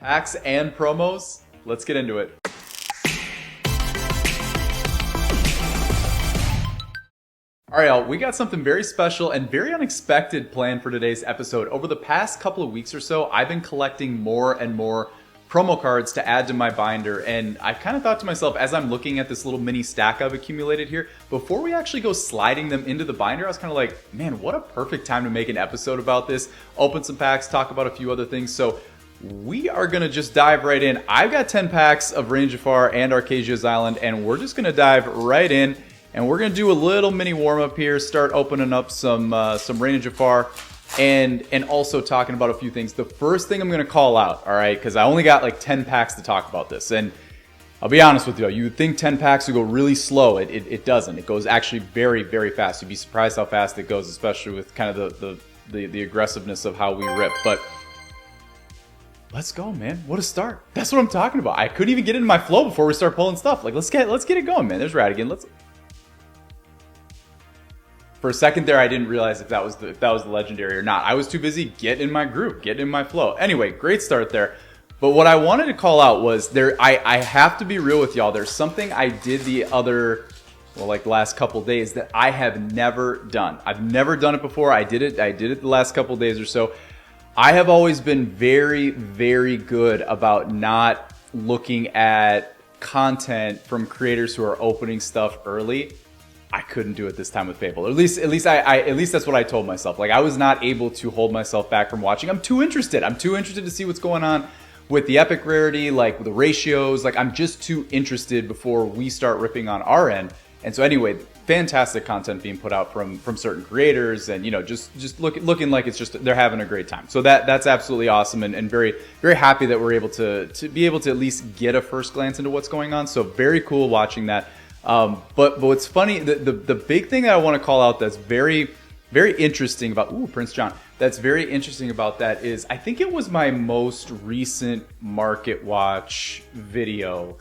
Packs and promos. Let's get into it. All right, y'all, we got something very special and very unexpected planned for today's episode. Over the past couple of weeks or so, I've been collecting more and more promo cards to add to my binder, and I kind of thought to myself, as I'm looking at this little mini stack I've accumulated here, before we actually go sliding them into the binder, I was kind of like, man, what a perfect time to make an episode about this, open some packs, talk about a few other things. So we are going to just dive right in. I've got 10 packs of Rain of Jafar and Arcasia's Island, and we're just going to dive right in. And we're going to do a little mini warm-up here, start opening up some Rain of Jafar, and also talking about a few things. The first thing I'm going to call out, all right, because I only got like 10 packs to talk about this. And I'll be honest with you, you would think 10 packs would go really slow. It doesn't. It goes actually very, very fast. You'd be surprised how fast it goes, especially with kind of the aggressiveness of how we rip. But let's go, man. What a start. That's what I'm talking about. I couldn't even get into my flow before we start pulling stuff. Like, let's get it going, man. There's Radigan. For a second there, I didn't realize if that was the legendary or not. I was too busy getting in my groove, getting in my flow. Anyway, great start there. But what I wanted to call out was I have to be real with y'all. There's something I did the last couple days that I have never done. I've never done it before. I did it the last couple days or so. I have always been very, very good about not looking at content from creators who are opening stuff early. I couldn't do it this time with Fable. At least that's what I told myself. Like, I was not able to hold myself back from watching. I'm too interested to see what's going on with the epic rarity, like with the ratios. Like, I'm just too interested before we start ripping on our end. And so anyway, fantastic content being put out from certain creators, and just looking like it's just they're having a great time. So that's absolutely awesome, and very, very happy that we're able to be able to at least get a first glance into what's going on. So very cool watching that. But what's funny, the big thing that I want to call out that's very, very interesting about, Prince John, that's very interesting about that is I think it was my most recent Market Watch video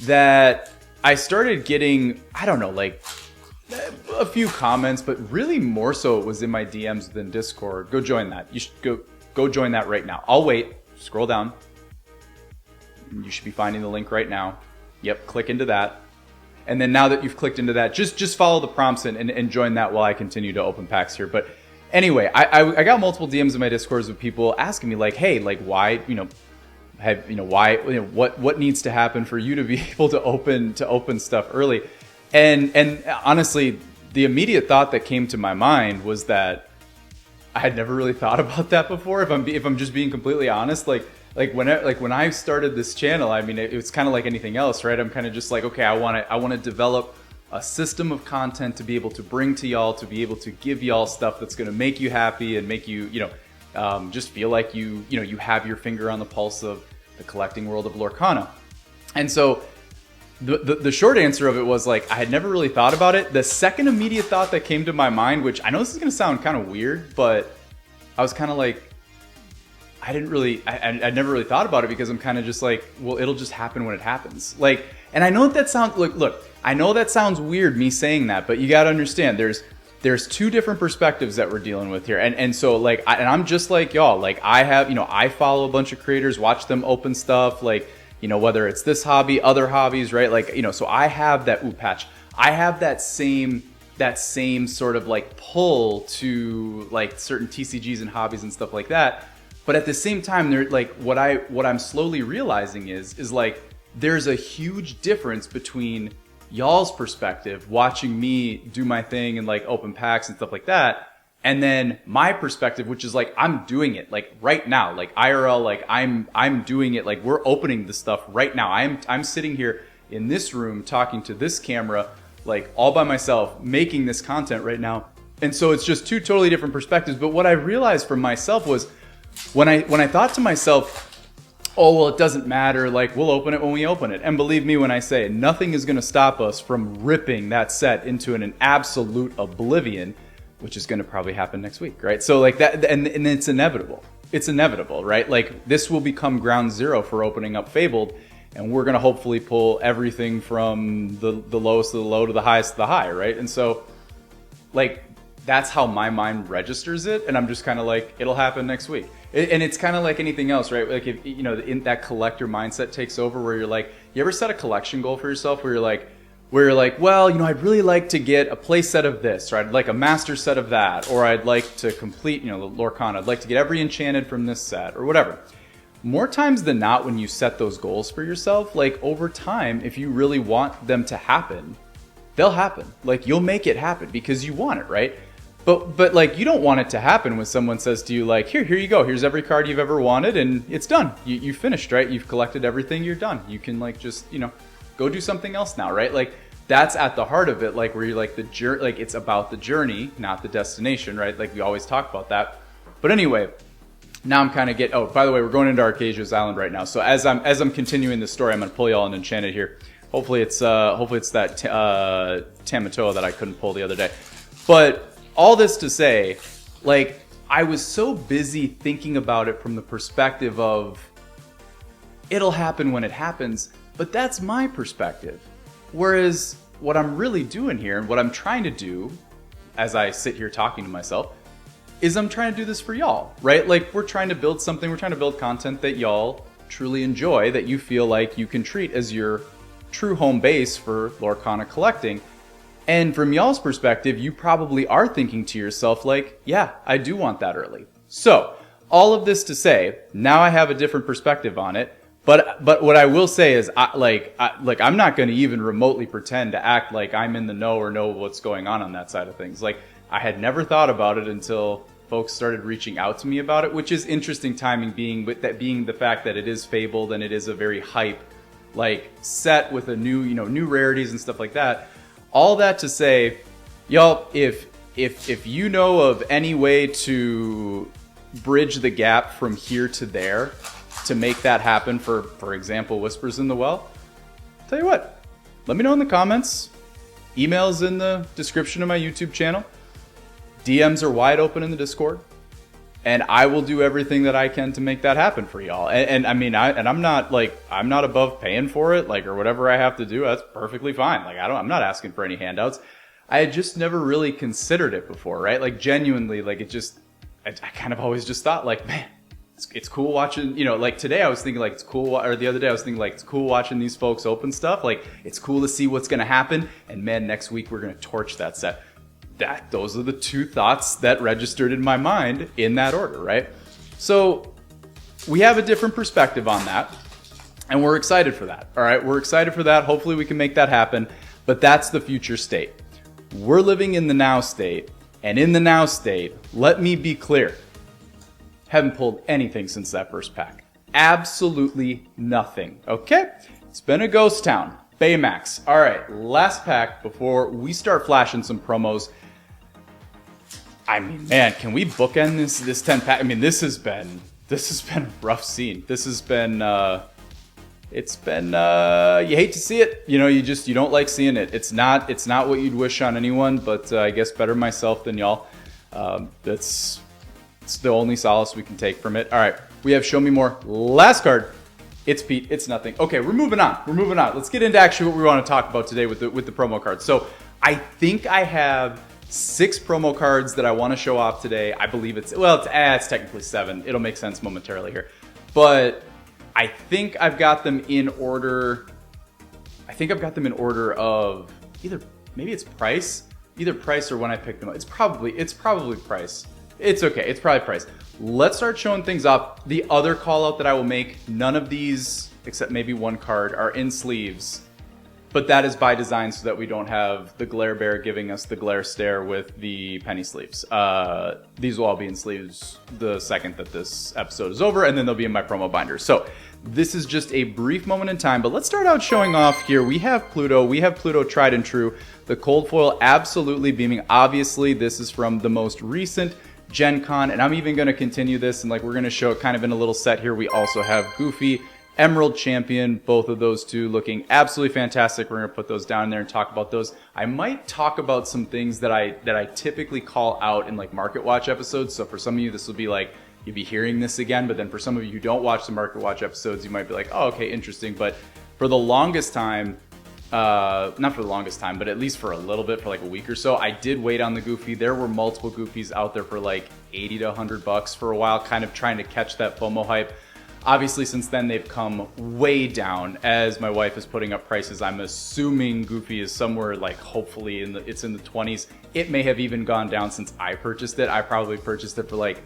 that I started getting, I don't know, like a few comments, but really more so it was in my DMs than Discord. Go join that. You should go join that right now. I'll wait. Scroll down. You should be finding the link right now. Yep, click into that. And then now that you've clicked into that, just follow the prompts and join that while I continue to open packs here. But anyway, I got multiple DMs in my Discords with people asking me like, hey, like why, what needs to happen for you to be able to open stuff early? And honestly, the immediate thought that came to my mind was that I had never really thought about that before. If I'm just being completely honest, like when I started this channel, I mean, it was kind of like anything else, right? I'm kind of just like, okay, I want to develop a system of content to be able to bring to y'all, to be able to give y'all stuff that's going to make you happy and make you, just feel like you have your finger on the pulse of the collecting world of Lorcana. And so the short answer of it was like, I had never really thought about it. The second immediate thought that came to my mind, which I know this is going to sound kind of weird, but I was kind of like, I never really thought about it because I'm kind of just like, well, it'll just happen when it happens. Like, and I know that sounds, look, I know that sounds weird, me saying that, but you got to understand there's two different perspectives that we're dealing with here. And so like, I'm just like y'all, like I have, I follow a bunch of creators, watch them open stuff, like, whether it's this hobby, other hobbies, right? Like, so I have that, patch. I have that same sort of like pull to like certain TCGs and hobbies and stuff like that. But at the same time, there like what I'm slowly realizing is like there's a huge difference between y'all's perspective watching me do my thing and like open packs and stuff like that, and then my perspective, which is like I'm doing it like right now, like IRL, like I'm doing it, like we're opening the stuff right now. I'm sitting here in this room talking to this camera, like all by myself, making this content right now. And so it's just two totally different perspectives. But what I realized for myself was, when I thought to myself, oh, well, it doesn't matter, like we'll open it when we open it. And believe me when I say nothing is going to stop us from ripping that set into an absolute oblivion, which is going to probably happen next week, right? So like that, and it's inevitable. It's inevitable, right? Like this will become ground zero for opening up Fabled, and we're going to hopefully pull everything from the lowest of the low to the highest of the high, right? And so like that's how my mind registers it, and I'm just kind of like, it'll happen next week. And it's kind of like anything else, right? Like, if you know, in that collector mindset takes over, where you're like, you ever set a collection goal for yourself where you're like, well, you know, I'd really like to get a play set of this, or I'd like a master set of that, or I'd like to complete, you know, the Lorcana, I'd like to get every enchanted from this set, or whatever. More times than not, when you set those goals for yourself, like, over time, if you really want them to happen, they'll happen. Like, you'll make it happen because you want it, right? But like, you don't want it to happen when someone says to you, like, here you go, here's every card you've ever wanted, and it's done. You finished, right? You've collected everything, you're done. You can, like, just, you know, go do something else now, right? Like, that's at the heart of it, like, where you're like, like, it's about the journey, not the destination, right? Like, we always talk about that. But anyway, now I'm kind of oh, by the way, we're going into Arcasia's Island right now. So as I'm continuing this story, I'm gonna pull y'all an enchanted here. Hopefully it's that Tamatoa that I couldn't pull the other day. But all this to say, like, I was so busy thinking about it from the perspective of, it'll happen when it happens, but that's my perspective. Whereas what I'm really doing here, and what I'm trying to do as I sit here talking to myself, is I'm trying to do this for y'all, right? Like, we're trying to build something, we're trying to build content that y'all truly enjoy, that you feel like you can treat as your true home base for Lorcana collecting. And from y'all's perspective, you probably are thinking to yourself, like, yeah, I do want that early. So, all of this to say, now I have a different perspective on it. But what I will say is, I'm not going to even remotely pretend to act like I'm in the know or know what's going on that side of things. Like, I had never thought about it until folks started reaching out to me about it, which is interesting timing, being the fact that it is fabled and it is a very hype, like, set with a new rarities and stuff like that. All that to say, y'all, if you know of any way to bridge the gap from here to there to make that happen, for example, Whispers in the Well, tell you what, let me know in the comments. Email's in the description of my YouTube channel. DMs are wide open in the Discord. And I will do everything that I can to make that happen for y'all. And I mean, I'm not above paying for it, like, or whatever I have to do. That's perfectly fine. Like, I'm not asking for any handouts. I had just never really considered it before, right? Like, genuinely, like, I kind of always just thought, like, man, it's cool watching, you know, like, today I was thinking, like, it's cool, or the other day I was thinking, like, it's cool watching these folks open stuff. Like, it's cool to see what's going to happen. And man, next week we're going to torch that set. Those are the two thoughts that registered in my mind in that order, right? So we have a different perspective on that, and we're excited for that. All right, we're excited for that. Hopefully we can make that happen, but that's the future state. We're living in the now state, and in the now state, let me be clear, haven't pulled anything since that first pack. Absolutely nothing, okay? It's been a ghost town. Baymax. All right, last pack before we start flashing some promos. I mean, man, can we bookend this 10 pack? I mean, this has been a rough scene. This has been you hate to see it. You know, you don't like seeing it. It's not what you'd wish on anyone, but I guess better myself than y'all. It's the only solace we can take from it. All right, we have Show Me More. Last card. It's Pete. It's nothing. Okay, we're moving on. Let's get into actually what we want to talk about today with the promo cards. So I think I have 6 promo cards that I want to show off today. I believe it's technically 7. It'll make sense momentarily here. But I think I've got them in order. I think I've got them in order of maybe it's price, either price or when I picked them up. It's probably price. It's okay. It's probably price. Let's start showing things up. The other call out that I will make, none of these, except maybe one card, are in sleeves. But that is by design so that we don't have the Glare Bear giving us the glare stare with the penny sleeves. These will all be in sleeves the second that this episode is over, and then they'll be in my promo binder. So this is just a brief moment in time, but let's start out showing off here. We have Pluto tried and true. The cold foil absolutely beaming. Obviously, this is from the most recent Gen Con, and I'm even going to continue this, and like we're going to show it kind of in a little set here. We also have Goofy, Emerald Champion, both of those two looking absolutely fantastic. We're going to put those down there and talk about those. I might talk about some things that I typically call out in like Market Watch episodes. So for some of you, this will be like, you'll be hearing this again, but then for some of you who don't watch the Market Watch episodes, you might be like, oh, okay, interesting. But for the longest time, not for the longest time, but at least for a little bit, for like a week or so, I did wait on the Goofy. There were multiple Goofies out there for like 80 to $100 for a while, kind of trying to catch that FOMO hype. Obviously, since then, they've come way down. As my wife is putting up prices, I'm assuming Goofy is somewhere like, hopefully, it's in the 20s. It may have even gone down since I purchased it. I probably purchased it for like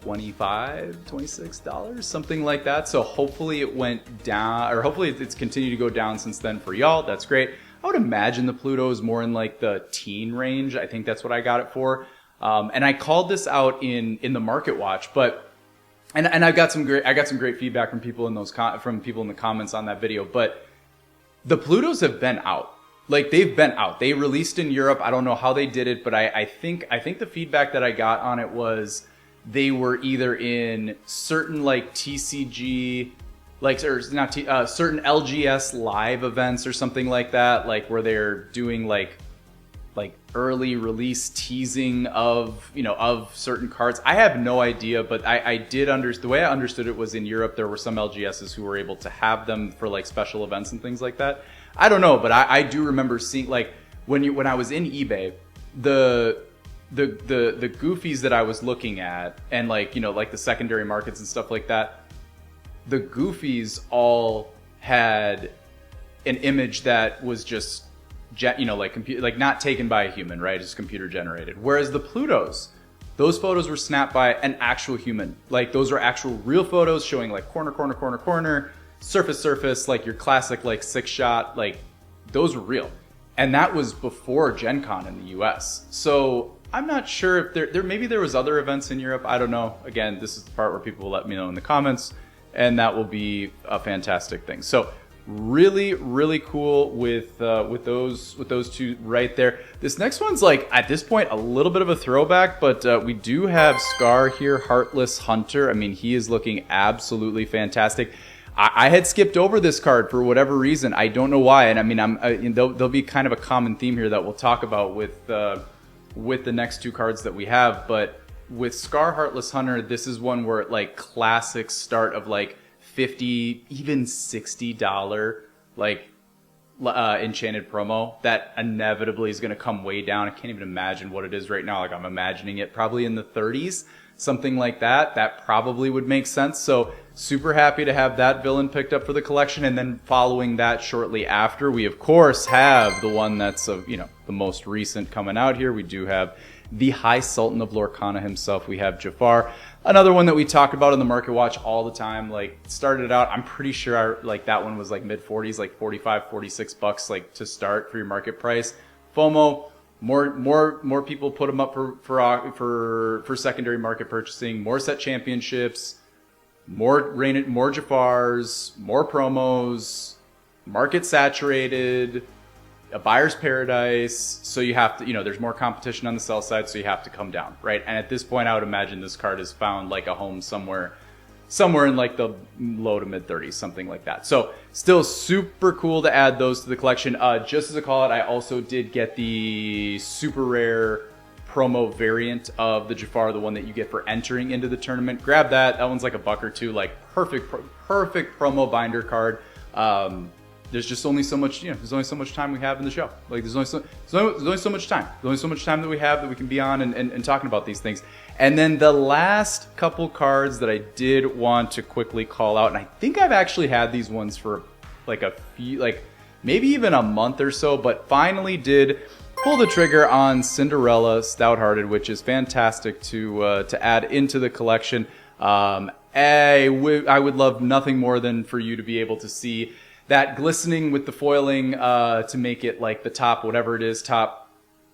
$25, $26, something like that. So hopefully it went down, or hopefully it's continued to go down since then for y'all. That's great. I would imagine the Pluto is more in like the teen range. I think that's what I got it for. And I called this out in the Market Watch, but and I got some great feedback from people in the comments on that video. But the Plutos have been out. Like, they've been out. They released in Europe. I don't know how they did it, but I think the feedback that I got on it was they were either in certain like TCG, like, or not certain LGS live events or something like that, like where they're doing like early release teasing of, you know, of certain cards. I have no idea, but I did understand, the way I understood it was in Europe there were some LGSs who were able to have them for like special events and things like that. I don't know, but I do remember seeing, like, when I was in eBay, the Goofies that I was looking at, and like, you know, like the secondary markets and stuff like that, the Goofies all had an image that was just, you know, like not taken by a human, right? It's computer generated. Whereas the Plutos, those photos were snapped by an actual human. Like, those are actual real photos showing like corner, surface, like your classic like 6-shot, like those were real. And that was before Gen Con in the US. So I'm not sure if maybe there was other events in Europe. I don't know. Again, this is the part where people will let me know in the comments, and that will be a fantastic thing. So really, really cool with those two right there. This next one's like, at this point, a little bit of a throwback, but we do have Scar here, Heartless Hunter. I mean, he is looking absolutely fantastic. I had skipped over this card for whatever reason. I don't know why. And I mean, there'll be kind of a common theme here that we'll talk about with the next two cards that we have. But with Scar, Heartless Hunter, this is one where, like, classic start of like $50, even $60 like enchanted promo that inevitably is going to come way down. I can't even imagine what it is right now. Like, I'm imagining it probably in the 30s, something like that. That probably would make sense. So super happy to have that villain picked up for the collection. And then following that shortly after, we of course have the one that's the most recent coming out here. We do have the High Sultan of Lorcana himself. We have Jafar, another one that we talk about in the Market Watch all the time. Like, started out, I'm pretty sure that one was like mid 40s, like 45, $46, like to start for your market price. FOMO, more people put them up for secondary market purchasing, more set championships, more Jafars, more promos, market saturated, a buyer's paradise. So you have to, there's more competition on the sell side, so you have to come down, right? And at this point, I would imagine this card has found like a home somewhere in like the low to mid 30s, something like that. So still super cool to add those to the collection. Just as a call out, I also did get the super rare promo variant of the Jafar, the one that you get for entering into the tournament. Grab that. That one's like $1 or $2, like perfect promo binder card. There's just only so much, there's only so much time we have in the show. Like, there's only so much time. There's only so much time that we have that we can be on and talking about these things. And then the last couple cards that I did want to quickly call out, and I think I've actually had these ones for like a few, like maybe even a month or so, but finally did pull the trigger on Cinderella Stouthearted, which is fantastic to add into the collection. I would love nothing more than for you to be able to see that glistening with the foiling to make it like the top, whatever it is, top,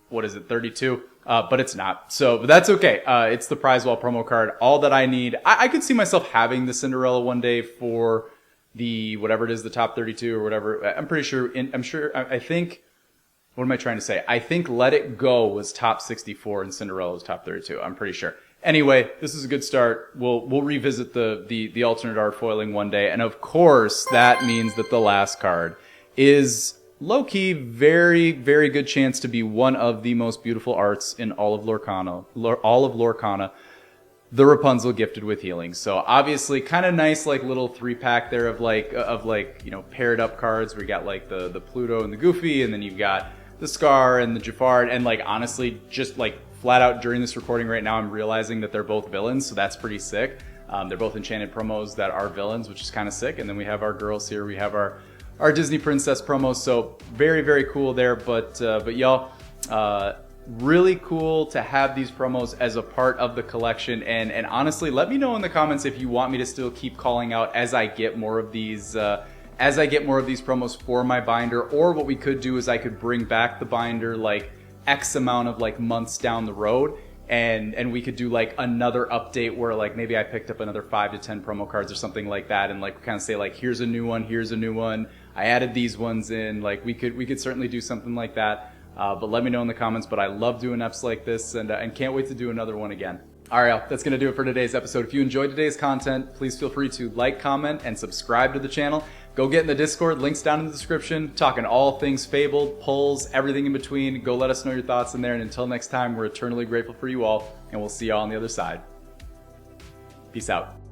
what is it, 32? But it's not. So, but that's okay. It's the prize wall promo card. All that I need. I could see myself having the Cinderella one day for the, whatever it is, the top 32 or whatever. I'm pretty sure, I think, what am I trying to say? I think Let It Go was top 64 and Cinderella was top 32. I'm pretty sure. Anyway, this is a good start. We'll revisit the alternate art foiling one day. And of course, that means that the last card is low-key, very, very good chance to be one of the most beautiful arts in all of Lorcana. the Rapunzel gifted with healing. So obviously kind of nice like little 3-pack there of like you know, paired up cards. We got like the Pluto and the Goofy, and then you've got the Scar and the Jafar. And like honestly, just like flat out during this recording right now, I'm realizing that they're both villains, so that's pretty sick. They're both enchanted promos that are villains, which is kind of sick. And then we have our girls here. We have our Disney Princess promos. So very, very cool there. But y'all, really cool to have these promos as a part of the collection. And honestly, let me know in the comments if you want me to still keep calling out as I get more of these promos for my binder. Or what we could do is I could bring back the binder like X amount of like months down the road, and we could do like another update where like maybe I picked up another 5 to 10 promo cards or something like that, and like kind of say like, here's a new one, I added these ones in. Like we could certainly do something like that. But let me know in the comments. But I love doing EPs like this, and can't wait to do another one again. All right, y'all, that's going to do it for today's episode. If you enjoyed today's content, please feel free to like, comment, and subscribe to the channel. Go get in the Discord, links down in the description, talking all things Fabled, pulls, everything in between. Go let us know your thoughts in there. And until next time, we're eternally grateful for you all, and we'll see y'all on the other side. Peace out.